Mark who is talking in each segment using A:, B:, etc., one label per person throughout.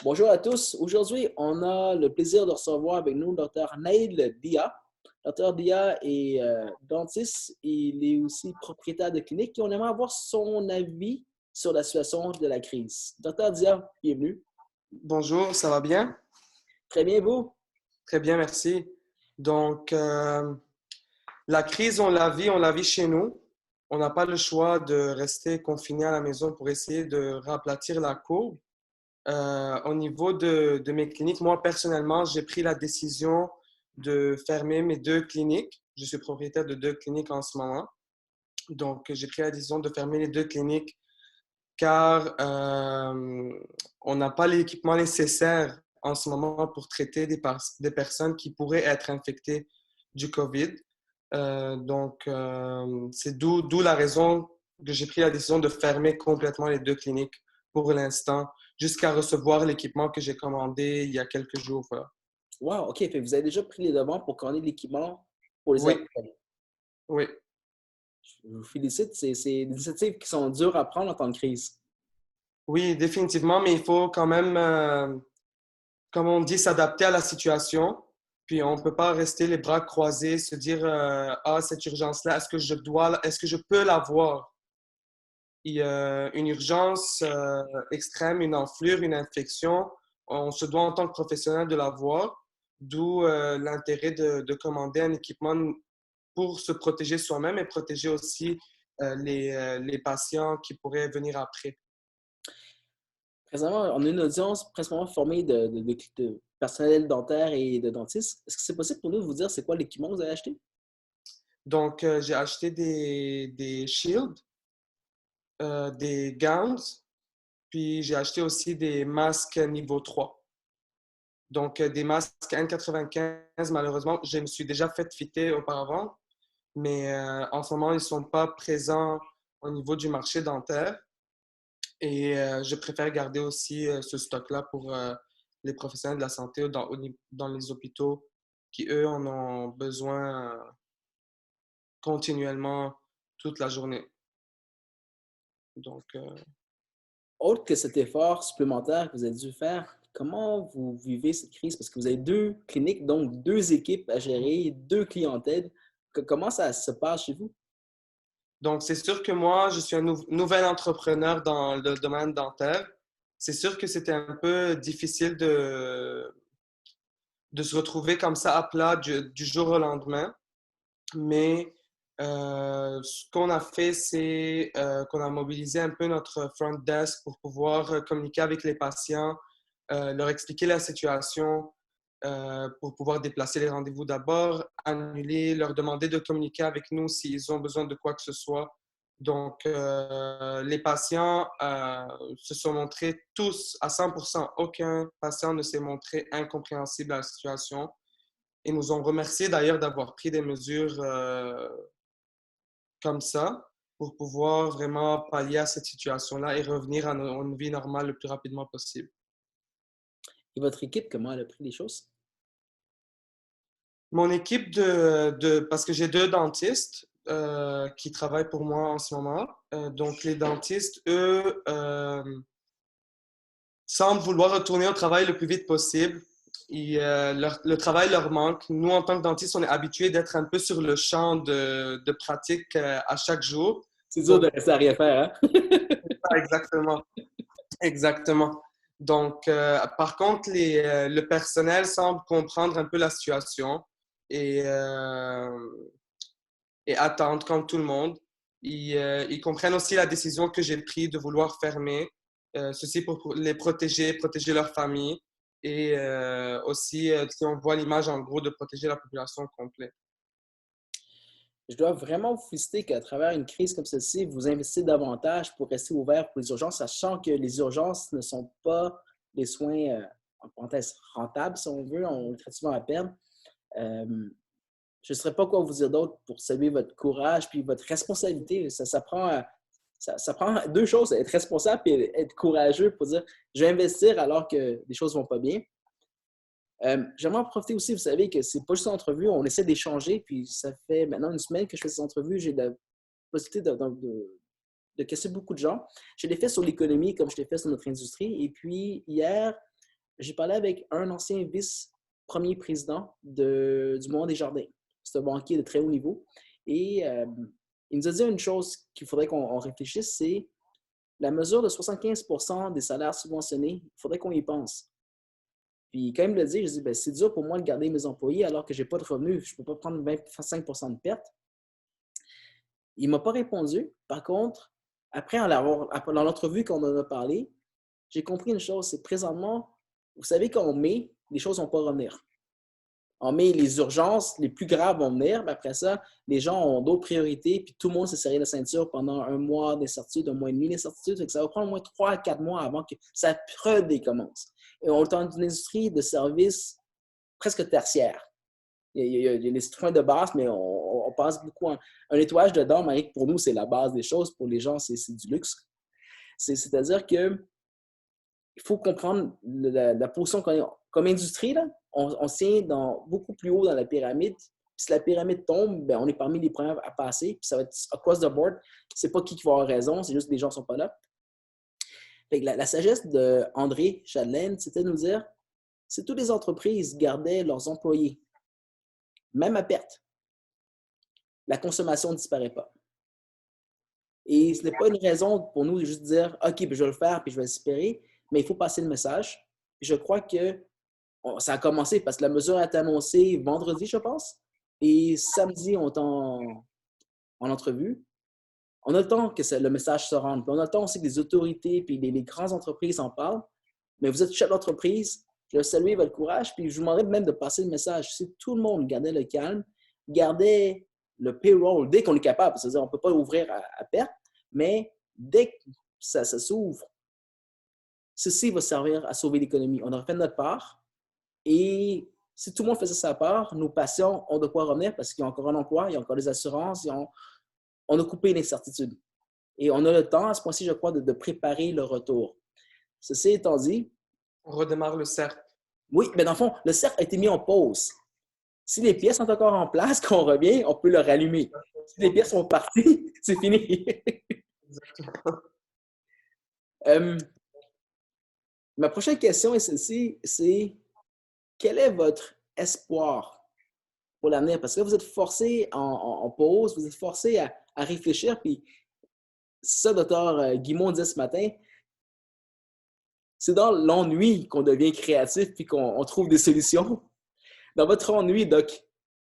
A: Bonjour à tous. Aujourd'hui, on a le plaisir de recevoir avec nous le Dr. Nail Dia. Dr. Dia est dentiste. Il est aussi propriétaire de clinique et on aimerait avoir son avis sur la situation de la crise. Dr. Dia, bienvenue.
B: Bonjour, ça va bien?
A: Très bien, vous?
B: Très bien, merci. Donc, la crise, on la vit chez nous. On n'a pas le choix de rester confiné à la maison pour essayer de raplatir la courbe. Au niveau de mes cliniques, moi, personnellement, j'ai pris la décision de fermer mes deux cliniques. Je suis propriétaire de deux cliniques en ce moment. Donc, j'ai pris la décision de fermer les deux cliniques car on n'a pas l'équipement nécessaire en ce moment pour traiter des personnes qui pourraient être infectées du COVID. C'est d'où la raison que j'ai pris la décision de fermer complètement les deux cliniques pour l'instant, jusqu'à recevoir l'équipement que j'ai commandé il y a quelques jours. Voilà.
A: Wow, OK. Fait que vous avez déjà pris les devants pour commander de l'équipement pour les
B: Oui,
A: appareils.
B: oui.
A: Je vous félicite. C'est des initiatives qui sont dures à prendre en temps de crise.
B: Oui, définitivement, mais il faut quand même, comme on dit, s'adapter à la situation. Puis on ne peut pas rester les bras croisés, se dire ah, cette urgence-là, est-ce que je peux l'avoir? Il y a une urgence extrême, une enflure, une infection. On se doit en tant que professionnel de l'avoir, d'où l'intérêt de commander un équipement pour se protéger soi-même et protéger aussi les patients qui pourraient venir après.
A: Présentement, on a une audience principalement formée de personnel dentaire et de dentistes. Est-ce que c'est possible pour nous de vous dire c'est quoi l'équipement que vous avez acheté?
B: Donc, j'ai acheté des shields, des gowns, puis j'ai acheté aussi des masques niveau 3. Donc, des masques N95, malheureusement, je me suis déjà fait fitter auparavant, mais en ce moment, ils ne sont pas présents au niveau du marché dentaire. Et je préfère garder aussi ce stock-là pour les professionnels de la santé dans les hôpitaux qui, eux, en ont besoin continuellement toute la journée. Donc,
A: Autre que cet effort supplémentaire que vous avez dû faire, comment vous vivez cette crise? Parce que vous avez deux cliniques, donc deux équipes à gérer, deux clientèles. Comment ça se passe chez vous?
B: Donc, c'est sûr que moi, je suis un nouvel entrepreneur dans le domaine dentaire. C'est sûr que c'était un peu difficile de se retrouver comme ça à plat du jour au lendemain. Mais ce qu'on a fait, c'est qu'on a mobilisé un peu notre front desk pour pouvoir communiquer avec les patients, leur expliquer la situation, pour pouvoir déplacer les rendez-vous d'abord, annuler, leur demander de communiquer avec nous s'ils ont besoin de quoi que ce soit. Donc, les patients se sont montrés tous à 100%. Aucun patient ne s'est montré incompréhensible à la situation et nous ont remercié d'ailleurs d'avoir pris des mesures comme ça pour pouvoir vraiment pallier à cette situation-là et revenir à une vie normale le plus rapidement possible.
A: Et votre équipe, comment elle a pris les choses?
B: Mon équipe parce que j'ai deux dentistes qui travaillent pour moi en ce moment. Donc, les dentistes, eux, semblent vouloir retourner au travail le plus vite possible. Le travail leur manque. Nous, en tant que dentistes, on est habitués d'être un peu sur le champ de pratique à chaque jour.
A: C'est dur de
B: Donc,
A: rester à rien faire, hein?
B: exactement. Exactement. Donc, par contre, le personnel semble comprendre un peu la situation et, euh, et attendre comme tout le monde. Ils comprennent aussi la décision que j'ai prise de vouloir fermer, ceci pour les protéger, protéger leur famille et aussi, si on voit l'image en gros, de protéger la population complète.
A: Je dois vraiment vous féliciter qu'à travers une crise comme celle-ci, vous investissez davantage pour rester ouvert pour les urgences, sachant que les urgences ne sont pas des soins, en parenthèse, rentables, si on veut, on est très souvent à perdre. Euh, je ne saurais pas quoi vous dire d'autre pour saluer votre courage puis votre responsabilité. Ça prend deux choses, être responsable et être courageux pour dire je vais investir alors que les choses ne vont pas bien. J'aimerais en profiter aussi, vous savez que c'est pas juste une entrevue, on essaie d'échanger, puis ça fait maintenant une semaine que je fais ces entrevues, j'ai la possibilité de casser beaucoup de gens. Je l'ai fait sur l'économie comme je l'ai fait sur notre industrie. Et puis hier, j'ai parlé avec un ancien vice-premier président du Mouvement des Jardins. C'est un banquier de très haut niveau. Et il nous a dit une chose qu'il faudrait qu'on réfléchisse, c'est la mesure de 75% des salaires subventionnés, il faudrait qu'on y pense. Puis quand il me l'a dit, je dis, c'est dur pour moi de garder mes employés alors que je n'ai pas de revenus. Je ne peux pas prendre 25% de perte. Il ne m'a pas répondu. Par contre, après, dans l'entrevue qu'on en a parlé, j'ai compris une chose, c'est présentement, vous savez qu'en mai, les choses ne vont pas revenir. En mai, les urgences les plus graves vont venir, mais après ça, les gens ont d'autres priorités, puis tout le monde s'est serré la ceinture pendant un mois d'incertitude, un mois et demi d'incertitude. Ça va prendre au moins 3 à 4 mois avant que ça redécommence. Et on est dans une industrie de services presque tertiaire. Il y a les soins de base, mais on passe beaucoup un nettoyage de dents, mais pour nous, c'est la base des choses. Pour les gens, c'est du luxe. C'est-à-dire que il faut comprendre la position qu'on est. Comme industrie, là, on tient beaucoup plus haut dans la pyramide. Puis si la pyramide tombe, on est parmi les premiers à passer. Puis ça va être across the board. C'est pas qui va avoir raison, c'est juste que les gens ne sont pas là. Fait que la sagesse d'André Chadelaine, c'était de nous dire, si toutes les entreprises gardaient leurs employés, même à perte, la consommation ne disparaît pas. Et ce n'est pas une raison pour nous de juste dire « OK, je vais le faire puis je vais espérer », mais il faut passer le message. Je crois que ça a commencé parce que la mesure a été annoncée vendredi, je pense, et samedi, on est en entrevue. On a le temps que le message se rende. Puis on a le temps aussi que les autorités puis les grandes entreprises en parlent. Mais vous êtes chef d'entreprise, je veux saluer votre courage, puis je vous demanderais même de passer le message. Si tout le monde gardait le calme, gardait le payroll dès qu'on est capable, c'est-à-dire on ne peut pas ouvrir à perte, mais dès que ça s'ouvre, ceci va servir à sauver l'économie. On a fait notre part et si tout le monde faisait sa part, nos patients ont de quoi revenir parce qu'il y a encore un emploi, il y a encore des assurances, on a coupé l'incertitude. Et on a le temps, à ce point-ci, je crois, de préparer le retour. Ceci étant dit,
B: On redémarre le cercle.
A: oui, mais dans le fond, le cercle a été mis en pause. Si les pièces sont encore en place, quand on revient, on peut le rallumer. Si les pièces sont parties, c'est fini.
B: Exactement.
A: Ma prochaine question est celle-ci, c'est quel est votre espoir pour l'avenir? Parce que là, vous êtes forcé en pause, vous êtes forcé à réfléchir, puis ça, docteur Guimond disait ce matin, c'est dans l'ennui qu'on devient créatif puis qu'on trouve des solutions. Dans votre ennui, Doc,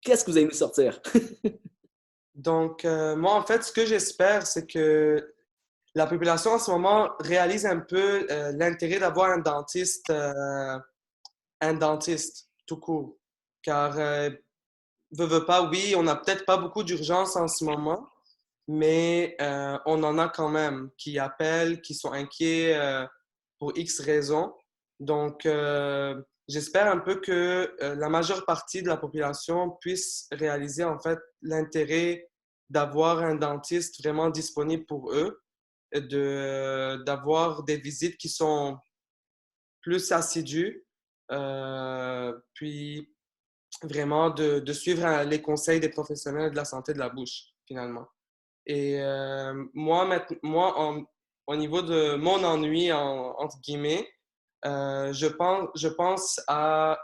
A: qu'est-ce que vous allez nous sortir?
B: Donc, moi, en fait, ce que j'espère, c'est que la population en ce moment réalise un peu l'intérêt d'avoir un dentiste tout court. Car, veut pas, oui, on n'a peut-être pas beaucoup d'urgence en ce moment, mais on en a quand même qui appellent, qui sont inquiets pour X raisons. Donc, j'espère un peu que la majeure partie de la population puisse réaliser en fait l'intérêt d'avoir un dentiste vraiment disponible pour eux, d'avoir des visites qui sont plus assidues, puis vraiment de suivre les conseils des professionnels de la santé de la bouche, finalement. Et moi, au niveau de mon ennui, entre guillemets, je pense à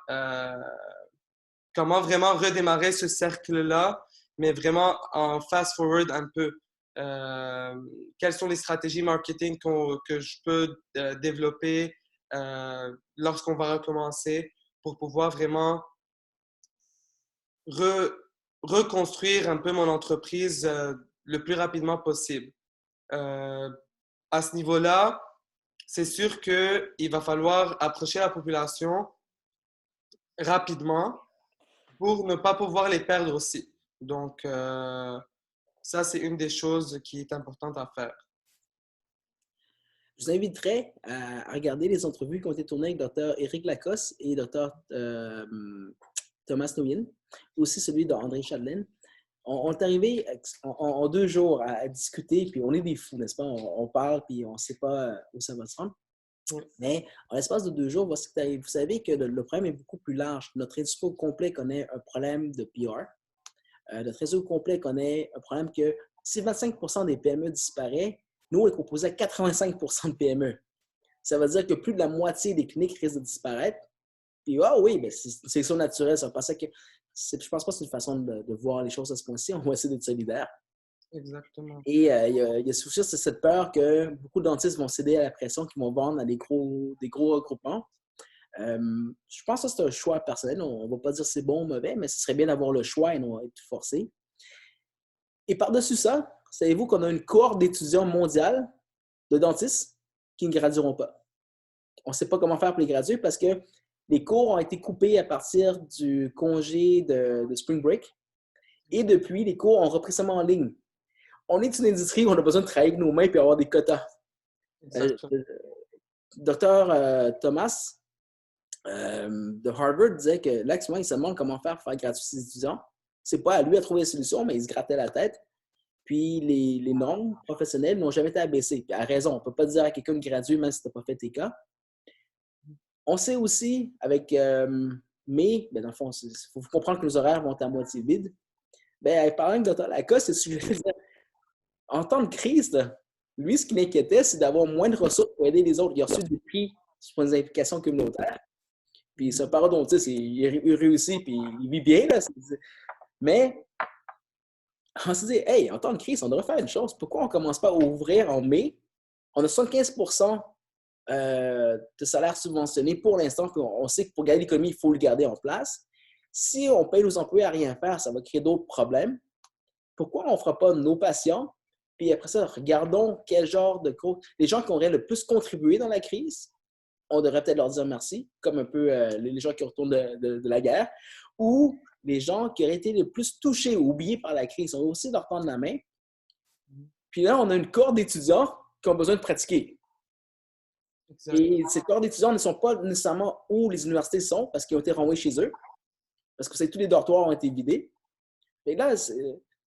B: comment vraiment redémarrer ce cercle-là, mais vraiment en fast-forward un peu. Quelles sont les stratégies marketing que je peux développer lorsqu'on va recommencer pour pouvoir vraiment reconstruire un peu mon entreprise le plus rapidement possible. Euh, à ce niveau-là, c'est sûr qu'il va falloir approcher la population rapidement pour ne pas pouvoir les perdre aussi. Donc, ça, c'est une des choses qui est importante à faire.
A: Je vous inviterai à regarder les entrevues qui ont été tournées avec Dr. Éric Lacoste et Dr. Thomas Nguyen, aussi celui d'André Chadelaine. On est arrivé en 2 jours à discuter, puis on est des fous, n'est-ce pas? On parle, puis on ne sait pas où ça va se rendre.
B: Oui.
A: Mais en l'espace de 2 jours, voici ce qui arrive. Vous savez que le problème est beaucoup plus large. Notre industrie au complet connaît un problème de PR. Notre réseau au complet connaît un problème que si 25% des PME disparaît, nous, on est composé à 85% de PME. ça veut dire que plus de la moitié des cliniques risquent de disparaître. Puis, ah oui, ben c'est ça naturel. Ça. Je pense pas que c'est une façon de voir les choses à ce point-ci. On va essayer d'être solidaire.
B: Exactement.
A: Et il y a aussi cette peur que beaucoup de dentistes vont céder à la pression, qu'ils vont vendre à des gros regroupements. Je pense que c'est un choix personnel. On ne va pas dire c'est bon ou mauvais, mais ce serait bien d'avoir le choix et non être forcé. Et par-dessus ça, savez-vous qu'on a une cohorte d'étudiants mondiale de dentistes qui ne gradueront pas. On ne sait pas comment faire pour les graduer parce que les cours ont été coupés à partir du congé de Spring Break. Et depuis, les cours ont repris seulement en ligne. On est une industrie où on a besoin de travailler avec nos mains et avoir des quotas. Dr. Thomas de Harvard disait que là, actuellement, il se demande comment faire pour faire gratuit ses étudiants. C'est pas à lui à trouver la solution, mais il se grattait la tête. Puis les normes professionnelles n'ont jamais été abaissées. Puis à raison, on ne peut pas dire à quelqu'un de graduer même si tu n'as pas fait tes cas. On sait aussi avec mais dans le fond, il faut comprendre que nos horaires vont être à moitié vides. Bien, parlant de Dr. Lacoste, c'est ce que je veux dire. En temps de crise, là, lui, ce qui l'inquiétait, c'est d'avoir moins de ressources pour aider les autres. Il a reçu des prix sur des implications communautaires. Puis c'est un parodontiste, il réussit, puis il vit bien. Là, mais on s'est dit, hey, en temps de crise, on devrait faire une chose. Pourquoi on ne commence pas à ouvrir en mai? On a 75% de salaire subventionné pour l'instant. On sait que pour garder l'économie, il faut le garder en place. Si on paye nos employés à rien faire, ça va créer d'autres problèmes. Pourquoi on ne fera pas nos patients? Puis après ça, regardons quel genre de cours. Les gens qui auraient le plus contribué dans la crise, on devrait peut-être leur dire merci, comme un peu les gens qui retournent de la guerre, ou les gens qui auraient été le plus touchés ou oubliés par la crise, on va aussi leur tendre la main. Puis là, on a une cohorte d'étudiants qui ont besoin de pratiquer. Exact. Et ces cohortes d'étudiants ne sont pas nécessairement où les universités sont parce qu'ils ont été renvoyés chez eux, parce que tous les dortoirs ont été vidés. Et là,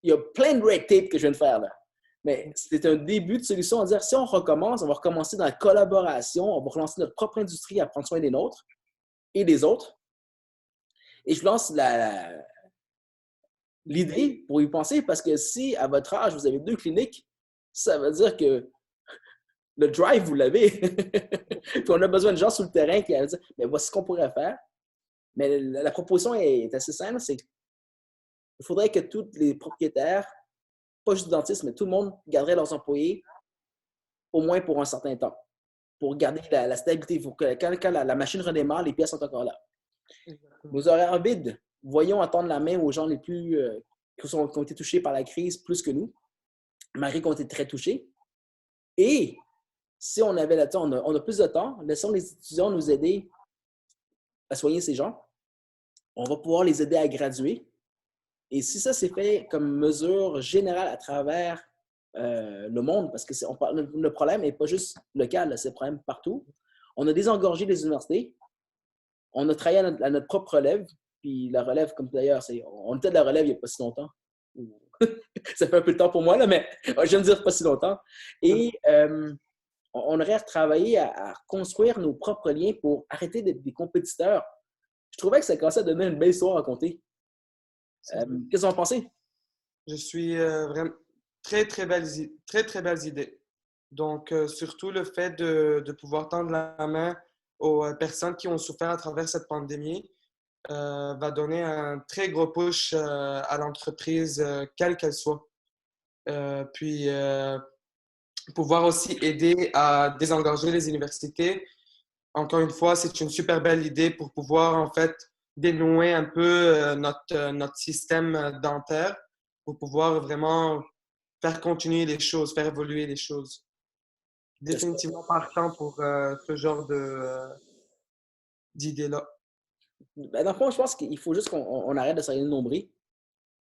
A: il y a plein de red tape que je viens de faire là. Mais c'est un début de solution à dire, si on recommence, on va recommencer dans la collaboration, on va relancer notre propre industrie à prendre soin des nôtres et des autres. Et je lance l'idée pour y penser, parce que si, à votre âge, vous avez 2 cliniques, ça veut dire que le drive, vous l'avez. Puis on a besoin de gens sur le terrain qui vont dire, mais voici ce qu'on pourrait faire. Mais la proposition est assez simple, c'est qu'il faudrait que tous les propriétaires, pas juste les dentistes, mais tout le monde garderait leurs employés au moins pour un certain temps, pour garder la stabilité. Pour que quand la machine redémarre, les pièces sont encore là. Nos horaires vides, voyons attendre la main aux gens les plus qui ont été touchés par la crise plus que nous, malgré qu'on été très touchés. Et si on avait le temps, on a plus de temps, laissons les étudiants nous aider à soigner ces gens. On va pouvoir les aider à graduer. Et si ça s'est fait comme mesure générale à travers le monde, parce que le problème n'est pas juste local, c'est le problème partout. On a désengorgé les universités. On a travaillé à notre propre relève. Puis la relève, comme d'ailleurs, on était de la relève il n'y a pas si longtemps. Ça fait un peu de temps pour moi, là, mais je viens de dire pas si longtemps. Et on aurait retravaillé à construire nos propres liens pour arrêter d'être des compétiteurs. Je trouvais que ça commençait à donner une belle histoire à raconter. Qu'est-ce que vous en pensez?
B: Je suis vraiment très, très belles idées. Donc, surtout le fait de pouvoir tendre la main aux personnes qui ont souffert à travers cette pandémie va donner un très gros push à l'entreprise, quelle qu'elle soit. Puis, pouvoir aussi aider à désengorger les universités. Encore une fois, c'est une super belle idée pour pouvoir, en fait, dénouer un peu notre système dentaire pour pouvoir vraiment faire continuer les choses, faire évoluer les choses. Définitivement partant pour ce genre d'idées-là.
A: Dans le fond, je pense qu'il faut juste qu'on arrête de se regarder le nombril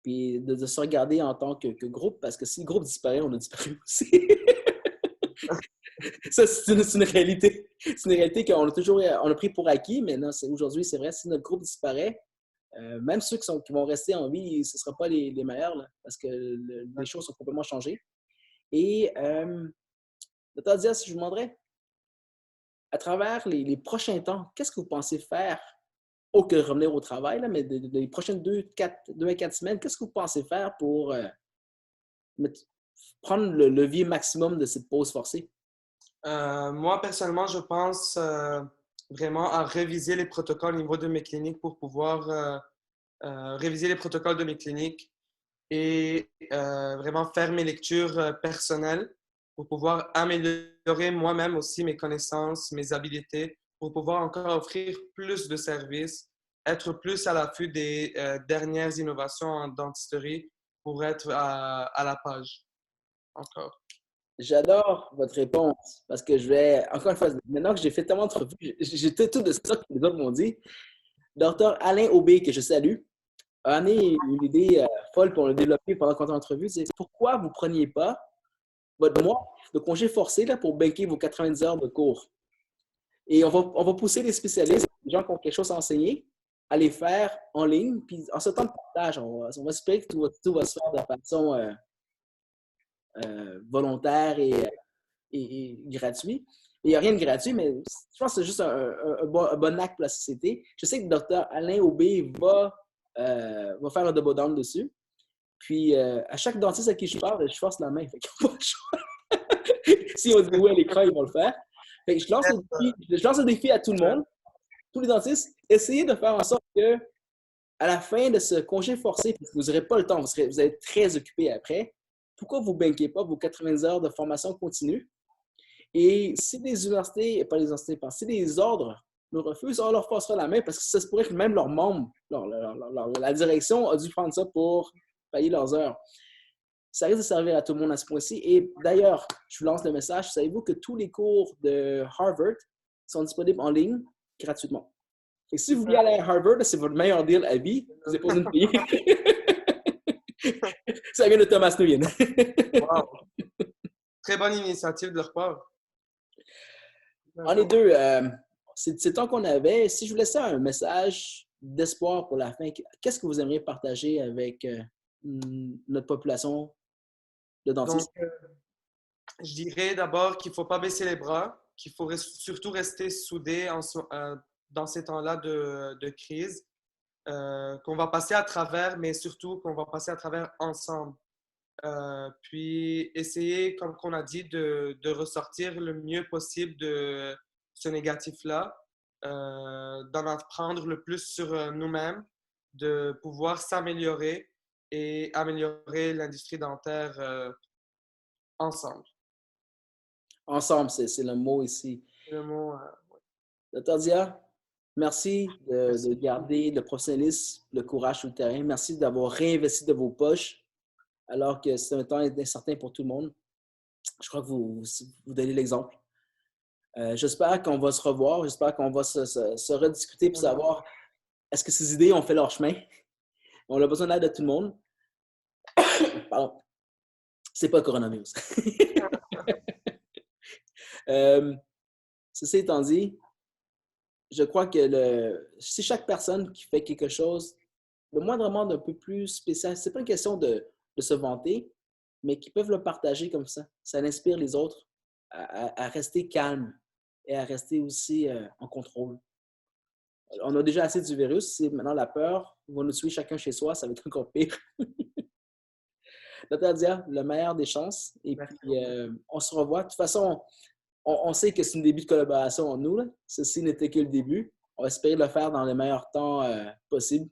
A: puis de se regarder en tant que groupe, parce que si le groupe disparaît, on a disparu aussi. Ça, c'est une réalité. C'est une réalité qu'on a pris pour acquis, mais non, aujourd'hui, c'est vrai, si notre groupe disparaît, même ceux qui vont rester en vie, ce ne sera pas les meilleurs, là, parce que les choses sont complètement changées. Et, Dr. Diaz, si je vous demanderais, à travers les prochains temps, qu'est-ce que vous pensez faire, autre que revenir au travail, là, mais les prochaines 2 à 4 semaines, qu'est-ce que vous pensez faire pour prendre le levier maximum de cette pause forcée?
B: Moi, personnellement, je pense vraiment à réviser les protocoles au niveau de mes cliniques pour pouvoir réviser les protocoles de mes cliniques et vraiment faire mes lectures personnelles pour pouvoir améliorer moi-même aussi mes connaissances, mes habiletés, pour pouvoir encore offrir plus de services, être plus à l'affût des dernières innovations en dentisterie pour être à la page encore.
A: J'adore votre réponse parce que je vais, encore une fois, maintenant que j'ai fait tellement d'entrevues, j'ai tout de ça que les autres m'ont dit. Docteur Alain Aubé, que je salue, a amené une idée folle pour le développer pendant qu'on est en entrevue. C'est pourquoi vous ne preniez pas votre mois de congé forcé là, pour banquer vos 90 heures de cours. Et on va pousser les spécialistes, les gens qui ont quelque chose à enseigner, à les faire en ligne. Puis en ce temps de partage, on va espérer que tout va se faire de façon volontaire et gratuit. Il n'y a rien de gratuit, mais je pense que c'est juste un bon acte pour la société. Je sais que le docteur Alain Aubé va faire un double down dessus. Puis, à chaque dentiste à qui je parle, je force la main. Fait qu'ils n'ont pas le choix. Si on dit oui à l'écran, ils vont le faire. Fait que je lance le défi à tout le monde, tous les dentistes. Essayez de faire en sorte que, à la fin de ce congé forcé, parce que vous n'aurez pas le temps, vous allez être très occupé après, pourquoi vous ne banquez pas vos 80 heures de formation continue? Et si des universités, pas les universités, si des ordres nous refusent, on leur passera la main parce que ça se pourrait que même leurs membres, la direction a dû prendre ça pour payer leurs heures. Ça risque de servir à tout le monde à ce point-ci. Et d'ailleurs, je vous lance le message, savez-vous que tous les cours de Harvard sont disponibles en ligne gratuitement? Et si vous voulez aller à Harvard, c'est votre meilleur deal à vie. Vous n'avez pas besoin de payer. Ça vient de Thomas Nguyen.
B: Wow. Très bonne initiative de leur part.
A: On est deux. C'est le temps qu'on avait. Si je vous laissais un message d'espoir pour la fin, qu'est-ce que vous aimeriez partager avec notre population de
B: Donc,
A: dentistes?
B: je dirais d'abord qu'il ne faut pas baisser les bras, qu'il faut surtout rester soudé dans ces temps-là de crise, qu'on va passer à travers, mais surtout qu'on va passer à travers ensemble. Puis essayer, comme on a dit, de ressortir le mieux possible de ce négatif-là, d'en apprendre le plus sur nous-mêmes, de pouvoir s'améliorer et améliorer l'industrie dentaire ensemble.
A: Ensemble, c'est le mot ici.
B: Le mot,
A: Dr. Dia, merci de
B: merci.
A: garder le professionnalisme, le courage sur le terrain. Merci d'avoir réinvesti de vos poches alors que c'est un temps incertain pour tout le monde. Je crois que vous donnez l'exemple. J'espère qu'on va se revoir. J'espère qu'on va se rediscuter pour savoir est-ce que ces idées ont fait leur chemin. On a besoin d'aide de tout le monde. Pardon. C'est pas le coronavirus. Ceci étant dit, je crois que si chaque personne qui fait quelque chose, le moindrement d'un peu plus spécial, c'est pas une question de se vanter, mais qui peuvent le partager comme ça. Ça inspire les autres à rester calme et à rester aussi en contrôle. On a déjà assez du virus. C'est maintenant la peur va nous tuer chacun chez soi. Ça va être encore pire. Dr. Dia, le meilleur des chances. Et puis, on se revoit. De toute façon, on sait que c'est un début de collaboration entre nous. Là. Ceci n'était que le début. On va espérer le faire dans les meilleurs temps possibles.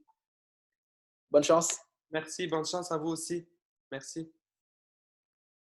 A: Bonne chance.
B: Merci, bonne chance à vous aussi. Merci.